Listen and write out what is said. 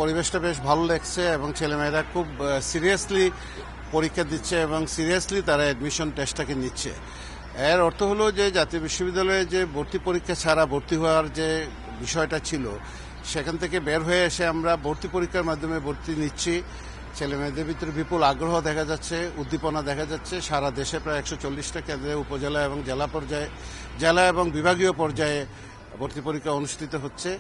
পরিবেশটা বেশ ভালো লাগছে এবং ছেলেমেয়েরা খুব সিরিয়াসলি পরীক্ষা দিচ্ছে এবং সিরিয়াসলি তারা অ্যাডমিশন টেস্টটাকে নিচ্ছে। এর অর্থ হলো যে জাতীয় বিশ্ববিদ্যালয়ে যে ভর্তি পরীক্ষা ছাড়া ভর্তি হওয়ার যে বিষয়টা ছিল সেখান থেকে বের হয়ে এসে আমরা ভর্তি পরীক্ষার মাধ্যমে ভর্তি নিচ্ছি। ছেলেমেয়েদের ভিতরে বিপুল আগ্রহ দেখা যাচ্ছে, উদ্দীপনা দেখা যাচ্ছে। সারা দেশে প্রায় 140টা কেন্দ্রে উপজেলা এবং জেলা এবং বিভাগীয় পর্যায়ে ভর্তি পরীক্ষা অনুষ্ঠিত হচ্ছে।